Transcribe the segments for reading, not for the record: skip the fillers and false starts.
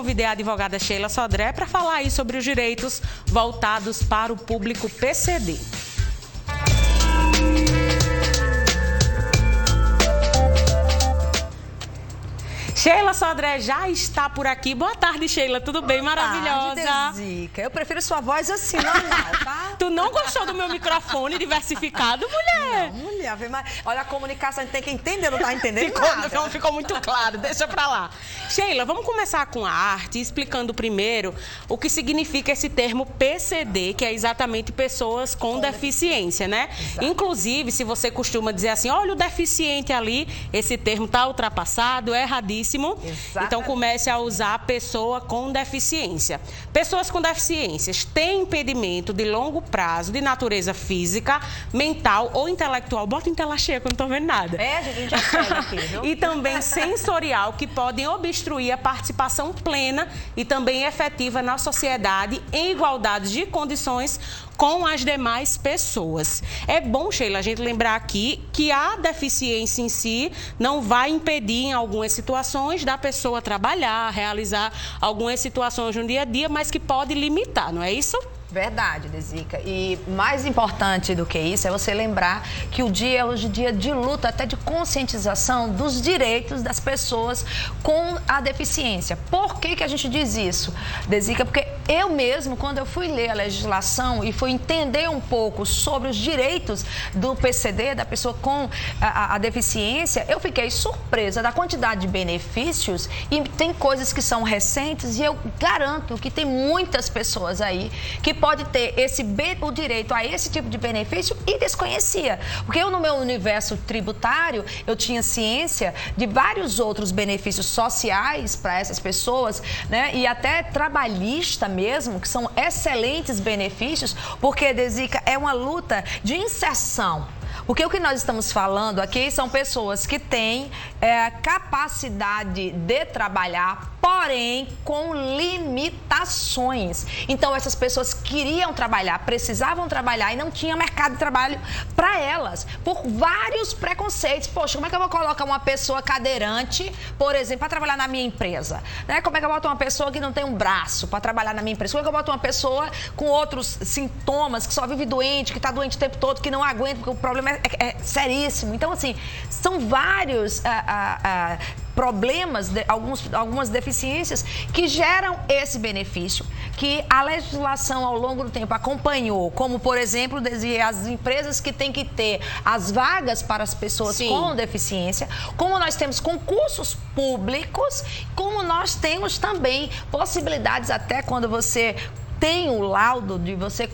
convidei a advogada Sheila Sodré para falar aí sobre os direitos voltados para o público PCD. Sheila Sodré já está por aqui. Boa tarde, Sheila. Tudo bem? Maravilhosa. Boa tarde, Dezica. Eu prefiro sua voz assim, normal, tá? Tu não gostou do meu microfone diversificado, mulher? Não, mulher. Olha, a comunicação a gente tem que entender, não tá entendendo nada. Não ficou muito claro, deixa pra lá. Sheila, vamos começar com a arte, explicando primeiro o que significa esse termo PCD, que é exatamente pessoas com deficiência, né? Exato. Inclusive, se você costuma dizer assim, olha o deficiente ali, esse termo tá ultrapassado, é erradíssimo. Exatamente. Então comece a usar pessoa com deficiência. Pessoas com deficiências têm impedimento de longo prazo de natureza física, mental ou intelectual. Bota em tela cheia que eu não estou vendo nada. A gente já pega aqui, viu? E também sensorial, que podem obstruir a participação plena e também efetiva na sociedade em igualdade de condições com as demais pessoas. É bom, Sheila, a gente lembrar aqui que a deficiência em si não vai impedir em algumas situações da pessoa trabalhar, realizar algumas situações no dia a dia, mas que pode limitar, não é isso? Verdade, Dezica. E mais importante do que isso é você lembrar que o dia é hoje dia de luta, até de conscientização dos direitos das pessoas com a deficiência. Por que a gente diz isso, Dezica? Porque eu mesmo, quando eu fui ler a legislação e fui entender um pouco sobre os direitos do PCD, da pessoa com a deficiência, eu fiquei surpresa da quantidade de benefícios e tem coisas que são recentes e eu garanto que tem muitas pessoas aí que pode ter o direito a esse tipo de benefício e desconhecia. Porque eu, no meu universo tributário, eu tinha ciência de vários outros benefícios sociais para essas pessoas, né? E até trabalhista mesmo, que são excelentes benefícios, porque, Dezica, é uma luta de inserção. Porque o que nós estamos falando aqui são pessoas que têm capacidade de trabalhar, porém com limitações. Então, essas pessoas queriam trabalhar, precisavam trabalhar e não tinha mercado de trabalho para elas, por vários preconceitos. Poxa, como é que eu vou colocar uma pessoa cadeirante, por exemplo, para trabalhar na minha empresa? Né? Como é que eu boto uma pessoa que não tem um braço para trabalhar na minha empresa? Como é que eu boto uma pessoa com outros sintomas, que só vive doente, que está doente o tempo todo, que não aguenta, porque o problema é seríssimo. Então, assim, são vários problemas, algumas deficiências que geram esse benefício, que a legislação ao longo do tempo acompanhou, como, por exemplo, as empresas que têm que ter as vagas para as pessoas com deficiência, como nós temos concursos públicos, como nós temos também possibilidades até quando você tem o laudo de você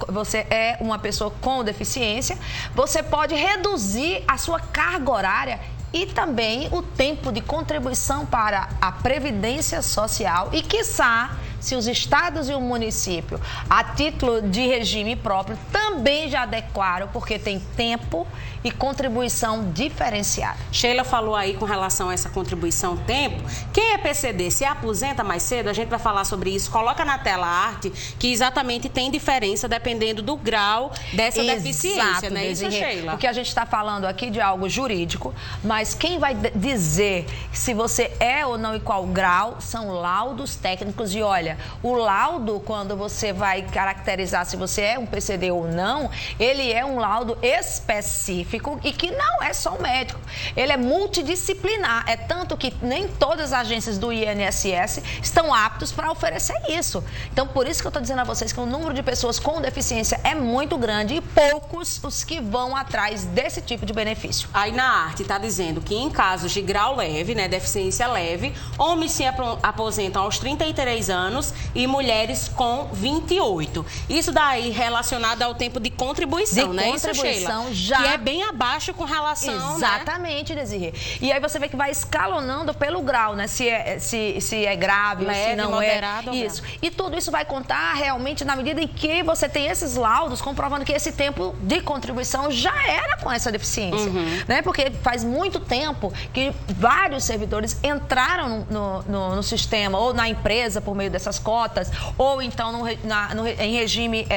é uma pessoa com deficiência, você pode reduzir a sua carga horária e também o tempo de contribuição para a Previdência Social e, quiçá, se os estados e o município, a título de regime próprio, também já adequaram, porque tem tempo e contribuição diferenciada. Sheila falou aí com relação a essa contribuição tempo. Quem é PCD se aposenta mais cedo, a gente vai falar sobre isso. Coloca na tela a arte, que exatamente tem diferença dependendo do grau dessa deficiência, né? Isso, Sheila? Porque a gente está falando aqui de algo jurídico, mas quem vai dizer se você é ou não e qual grau são laudos técnicos. E olha, o laudo, quando você vai caracterizar se você é um PCD ou não, ele é um laudo específico e que não é só o médico. Ele é multidisciplinar. É tanto que nem todas as agências do INSS estão aptos para oferecer isso. Então, por isso que eu estou dizendo a vocês que o número de pessoas com deficiência é muito grande e poucos os que vão atrás desse tipo de benefício. Aí na arte está dizendo que em casos de grau leve, né, deficiência leve, homens se aposentam aos 33 anos e mulheres com 28. Isso daí relacionado ao tempo de contribuição, né? Isso, Sheila? Já. Que é bem abaixo com relação, exatamente, né? Desirê. E aí você vê que vai escalonando pelo grau, né? Se é grave, leve, ou se não moderado, é. Isso. E tudo isso vai contar realmente na medida em que você tem esses laudos comprovando que esse tempo de contribuição já era com essa deficiência, né? Porque faz muito tempo que vários servidores entraram no sistema ou na empresa por meio dessa essas cotas, ou então em regime,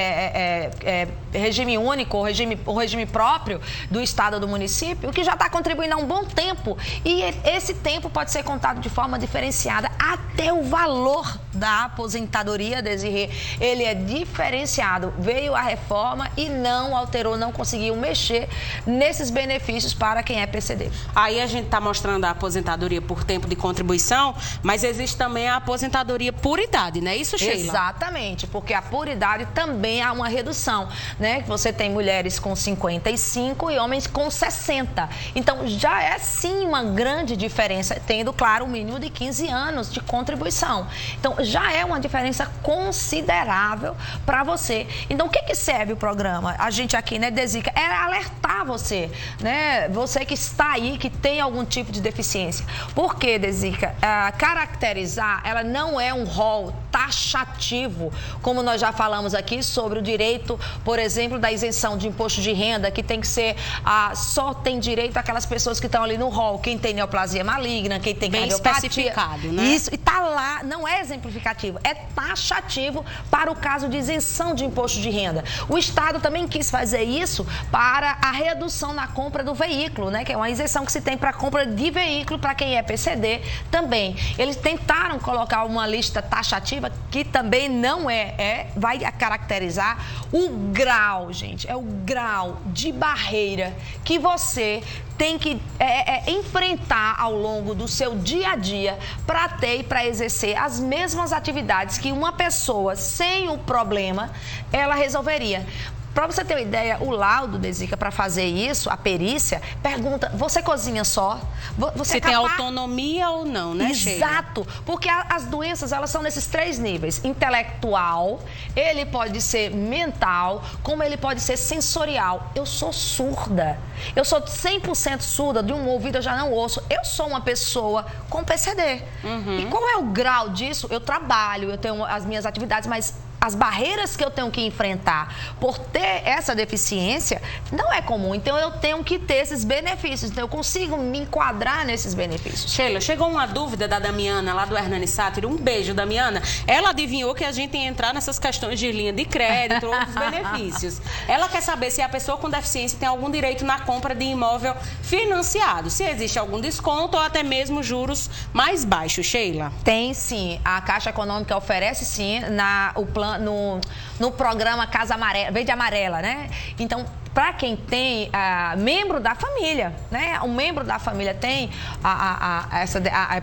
regime único, ou regime próprio do estado ou do município, que já está contribuindo há um bom tempo. E esse tempo pode ser contado de forma diferenciada. Até o valor da aposentadoria, Desirê, ele é diferenciado. Veio a reforma e não alterou, não conseguiu mexer nesses benefícios para quem é PCD. Aí a gente está mostrando a aposentadoria por tempo de contribuição, mas existe também a aposentadoria por idade, não é isso, Sheila? Exatamente, porque a por idade também há uma redução, né? Você tem mulheres com 55 e homens com 60. Então, já é sim uma grande diferença, tendo, claro, o mínimo de 15 anos de contribuição. Então, já é uma diferença considerável para você. Então, o que serve o programa? A gente aqui, né, Desica, é alertar você, né? Você que está aí, que tem algum tipo de deficiência. Por quê, Desica? Caracterizar, ela não é um rol taxativo, como nós já falamos aqui sobre o direito, por exemplo, da isenção de imposto de renda, que tem que ser, só tem direito aquelas pessoas que estão ali no rol, quem tem neoplasia maligna, quem tem cardiopatia. Especificado, né? Isso, e está lá, não é exemplificativo, é taxativo para o caso de isenção de imposto de renda. O Estado também quis fazer isso para a redução na compra do veículo, né? Que é uma isenção que se tem para a compra de veículo para quem é PCD também. Eles tentaram colocar uma lista taxativa que também não vai caracterizar o grau, gente, é o grau de barreira que você tem que enfrentar ao longo do seu dia a dia para ter e para exercer as mesmas atividades que uma pessoa sem o problema, ela resolveria. Para você ter uma ideia, o laudo, Desica, para fazer isso, a perícia, pergunta, você cozinha só? Você tem autonomia ou não, né, Sheila? Exato, porque as doenças, elas são nesses 3 níveis. Intelectual, ele pode ser mental, como ele pode ser sensorial. Eu sou surda, eu sou 100% surda, de um ouvido eu já não ouço. Eu sou uma pessoa com PCD. E qual é o grau disso? Eu trabalho, eu tenho as minhas atividades, mas as barreiras que eu tenho que enfrentar por ter essa deficiência não é comum. Então, eu tenho que ter esses benefícios. Então, eu consigo me enquadrar nesses benefícios. Sheila, chegou uma dúvida da Damiana, lá do Hernani Sátiro. Um beijo, Damiana. Ela adivinhou que a gente ia entrar nessas questões de linha de crédito, outros benefícios. Ela quer saber se a pessoa com deficiência tem algum direito na compra de imóvel financiado. Se existe algum desconto ou até mesmo juros mais baixos, Sheila? Tem sim. A Caixa Econômica oferece sim no programa Casa Amarela, Verde Amarela, né? Então, para quem tem membro da família, né? Um membro da família tem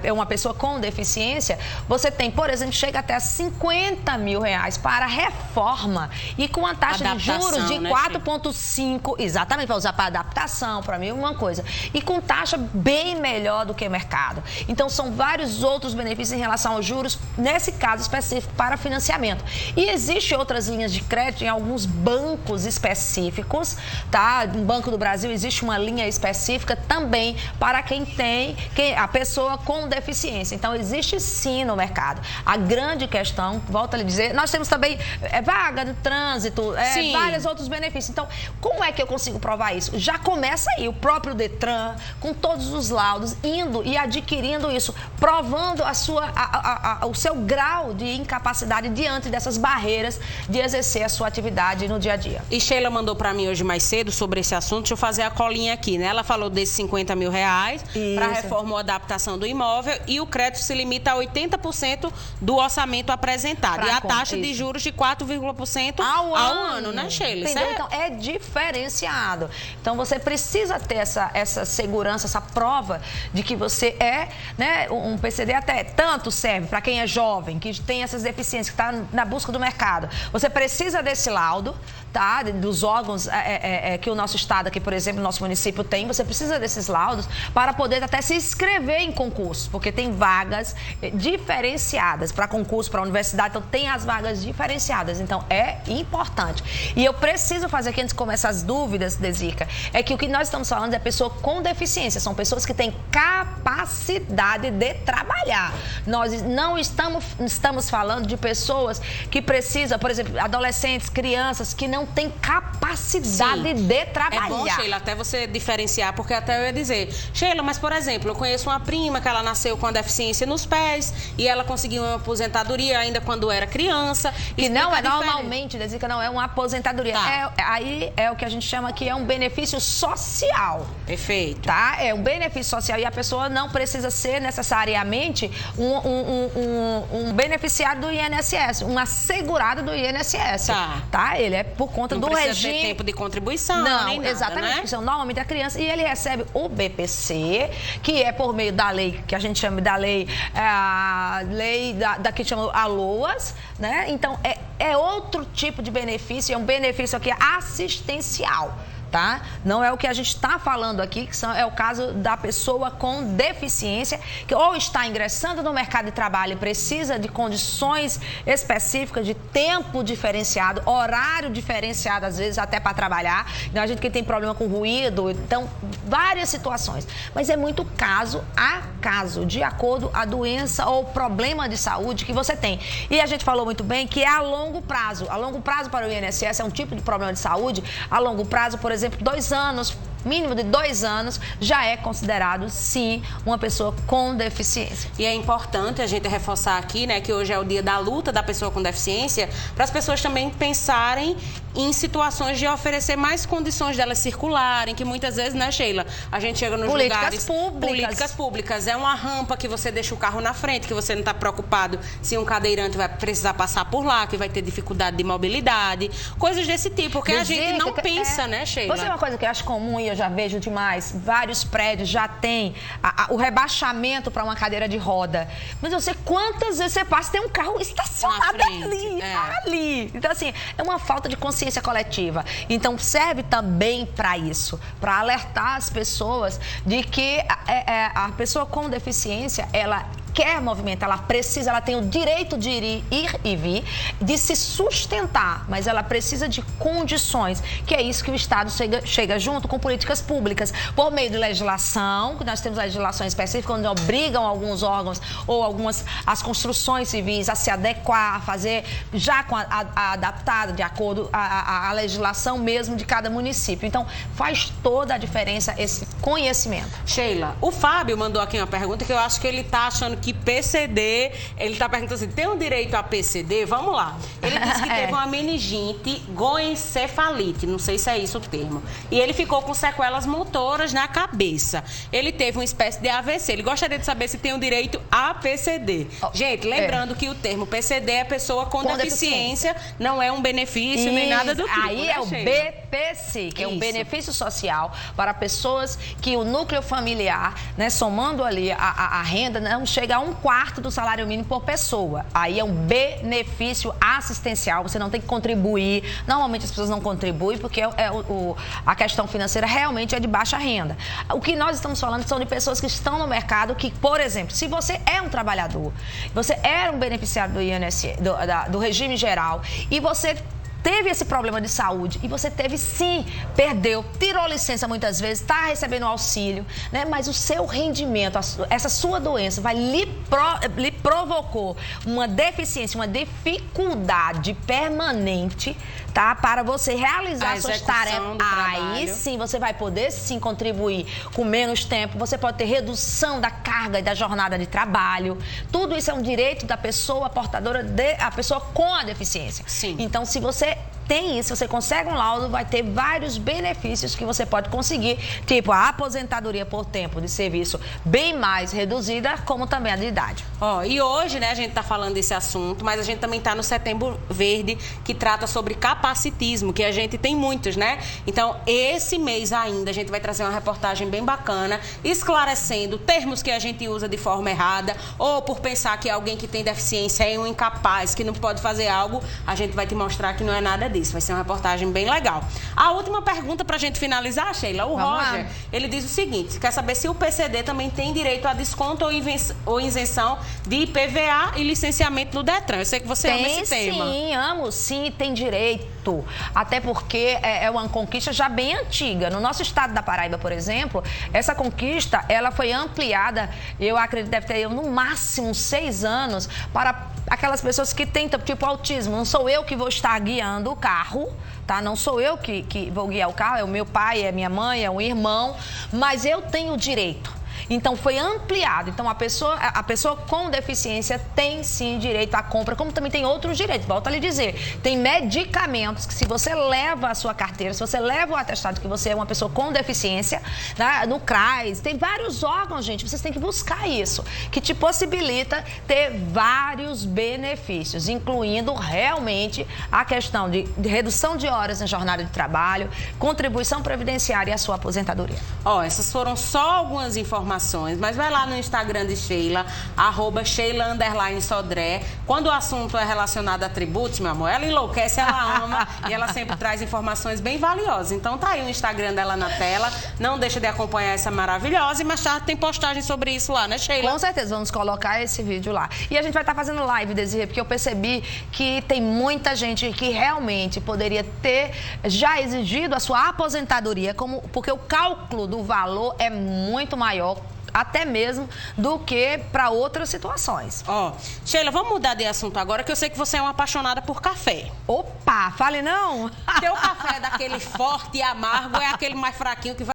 é uma pessoa com deficiência, você tem, por exemplo, chega até R$50 mil para reforma e com a taxa de juros de 4,5, exatamente, para usar para adaptação, para mim uma coisa, e com taxa bem melhor do que o mercado. Então, são vários outros benefícios em relação aos juros, nesse caso específico, para financiamento. E existem outras linhas de crédito em alguns bancos específicos, tá? No Banco do Brasil existe uma linha específica também para a pessoa com deficiência. Então, existe sim no mercado. A grande questão, volto a lhe dizer, nós temos também vaga de trânsito, vários outros benefícios. Então, como é que eu consigo provar isso? Já começa aí, o próprio Detran, com todos os laudos, indo e adquirindo isso, provando o seu grau de incapacidade diante dessas barreiras de exercer a sua atividade no dia a dia. E Sheila mandou para mim hoje mais cedo sobre esse assunto, deixa eu fazer a colinha aqui, né? Ela falou desses R$50 mil para reforma ou adaptação do imóvel e o crédito se limita a 80% do orçamento apresentado. E a taxa de juros de 4,% ao ano, né, Sheila? Entendeu? Então, é diferenciado. Então, você precisa ter essa segurança, essa prova de que você é, né, um PCD até tanto serve para quem é jovem, que tem essas deficiências, que está na busca do mercado. Você precisa desse laudo, tá? Dos órgãos que o nosso estado aqui, por exemplo, o nosso município tem. Você precisa desses laudos para poder até se inscrever em concurso, porque tem vagas diferenciadas para concurso, para universidade, então tem as vagas diferenciadas. Então, é importante. E eu preciso fazer aqui, antes de começar as dúvidas, Desica, é que o que nós estamos falando é pessoa com deficiência, são pessoas que têm capacidade de trabalhar. Nós não estamos falando de pessoas que precisam, por exemplo, adolescentes, crianças que não têm capacidade oportunidade de trabalhar. É bom, Sheila, até você diferenciar, porque até eu ia dizer, Sheila, mas por exemplo, eu conheço uma prima que ela nasceu com a deficiência nos pés e ela conseguiu uma aposentadoria ainda quando era criança. Que não é normalmente, Desica, não é uma aposentadoria. Tá. Aí é o que a gente chama que é um benefício social. Perfeito. Tá? É um benefício social e a pessoa não precisa ser necessariamente um beneficiário do INSS, um assegurado do INSS. Tá? Ele é por conta do regime. Não precisa ter tempo de contribuição, não, nem nada, exatamente. Né? São normalmente a criança e ele recebe o BPC, que é por meio da lei que a gente chama da lei, da que chama a LOAS, né? Então é outro tipo de benefício, é um benefício aqui assistencial. Tá? Não é o que a gente está falando aqui, que é o caso da pessoa com deficiência, que ou está ingressando no mercado de trabalho e precisa de condições específicas, de tempo diferenciado, horário diferenciado, às vezes até para trabalhar. Então, a gente que tem problema com ruído, então, várias situações. Mas é muito caso a caso, de acordo com a doença ou problema de saúde que você tem. E a gente falou muito bem que é a longo prazo. A longo prazo para o INSS é um tipo de problema de saúde. A longo prazo, por exemplo, 2 anos, mínimo de 2 anos, já é considerado, sim, uma pessoa com deficiência. E é importante a gente reforçar aqui, né, que hoje é o dia da luta da pessoa com deficiência, para as pessoas também pensarem em situações de oferecer mais condições delas circularem, que muitas vezes, né, Sheila, a gente chega nos lugares... Políticas públicas. É uma rampa que você deixa o carro na frente, que você não está preocupado se um cadeirante vai precisar passar por lá, que vai ter dificuldade de mobilidade, coisas desse tipo, porque a gente não pensa, né, Sheila? Você é uma coisa que eu acho comum e eu já vejo demais, vários prédios já têm o rebaixamento para uma cadeira de roda. Mas eu sei quantas vezes você passa, tem um carro estacionado ali. Então, assim, é uma falta de consciência coletiva. Então, serve também para isso, para alertar as pessoas de que a pessoa com deficiência, ela quer movimentar, ela tem o direito de ir e vir, de se sustentar, mas ela precisa de condições, que é isso que o Estado chega junto com políticas públicas, por meio de legislação, que nós temos legislação específica, onde obrigam alguns órgãos ou as construções civis a se adequar, a fazer já adaptada de acordo à legislação mesmo de cada município. Então, faz toda a diferença esse conhecimento. Sheila, o Fábio mandou aqui uma pergunta que eu acho que ele está achando que PCD, ele está perguntando assim, tem um direito a PCD? Vamos lá. Ele disse que teve uma meningite goencefalite, não sei se é isso o termo, e ele ficou com sequelas motoras na cabeça. Ele teve uma espécie de AVC. Ele gostaria de saber se tem o direito a PCD. Gente, lembrando que o termo PCD é pessoa com deficiência, não é um benefício nem nada do tipo. Aí é o BPC, que é um benefício social para pessoas que o núcleo familiar, né, somando ali a renda, não chega a 1/4 do salário mínimo por pessoa. Aí é um benefício assistencial, você não tem que contribuir. Normalmente as pessoas não contribuem porque a questão financeira realmente é de baixa renda. O que nós estamos falando são de pessoas que estão no mercado que, por exemplo, se você é um trabalhador, você era um beneficiário do INSS, do regime geral, e você teve esse problema de saúde e você teve sim, perdeu, tirou licença muitas vezes, está recebendo auxílio, né? Mas o seu rendimento, essa sua doença lhe provocou uma deficiência, uma dificuldade permanente, tá? Para você realizar suas tarefas. Aí sim, você vai poder sim contribuir com menos tempo, você pode ter redução da carga e da jornada de trabalho. Tudo isso é um direito da pessoa portadora, a pessoa com a deficiência. Sim. Então, se você tem isso, você consegue um laudo, vai ter vários benefícios que você pode conseguir, tipo a aposentadoria por tempo de serviço bem mais reduzida, como também a de idade. E hoje, né, a gente tá falando desse assunto, mas a gente também tá no Setembro Verde, que trata sobre capacitismo, que a gente tem muitos, né? Então, esse mês ainda, a gente vai trazer uma reportagem bem bacana, esclarecendo termos que a gente usa de forma errada, ou por pensar que alguém que tem deficiência é um incapaz, que não pode fazer algo, a gente vai te mostrar que não é nada disso. Vai ser uma reportagem bem legal. A última pergunta pra gente finalizar, Sheila, o Roger, ele diz o seguinte, quer saber se o PCD também tem direito a desconto ou isenção de IPVA e licenciamento no Detran. Eu sei que você ama esse tema. Sim, amo, sim, tem direito. Até porque é uma conquista já bem antiga. No nosso estado da Paraíba, por exemplo, essa conquista, ela foi ampliada, eu acredito que deve ter no máximo 6 anos, para aquelas pessoas que têm, tipo, autismo. Não sou eu que vou estar guiando o carro, tá? Não sou eu que vou guiar o carro, é o meu pai, é minha mãe, é um irmão, mas eu tenho o direito. Então, foi ampliado. Então, a pessoa com deficiência tem, sim, direito à compra, como também tem outros direitos. Volto a lhe dizer, tem medicamentos que, se você leva a sua carteira, se você leva o atestado que você é uma pessoa com deficiência, né, no CRAS, tem vários órgãos, gente, vocês têm que buscar isso, que te possibilita ter vários benefícios, incluindo realmente a questão de redução de horas na jornada de trabalho, contribuição previdenciária e a sua aposentadoria. Ó, essas foram só algumas informações, mas vai lá no Instagram de Sheila, @Sheila_Sodré. Quando o assunto é relacionado a tributos, meu amor, ela enlouquece, ela ama e ela sempre traz informações bem valiosas. Então tá aí o Instagram dela na tela, não deixa de acompanhar essa maravilhosa, e mais tarde tem postagem sobre isso lá, né, Sheila? Com certeza, vamos colocar esse vídeo lá. E a gente vai estar fazendo live, Desirê, porque eu percebi que tem muita gente que realmente poderia ter já exigido a sua aposentadoria, porque o cálculo do valor é muito maior, até mesmo do que para outras situações. Ó, Sheila, vamos mudar de assunto agora, que eu sei que você é uma apaixonada por café. Opa, fale não! Teu café é daquele forte e amargo, é aquele mais fraquinho que vai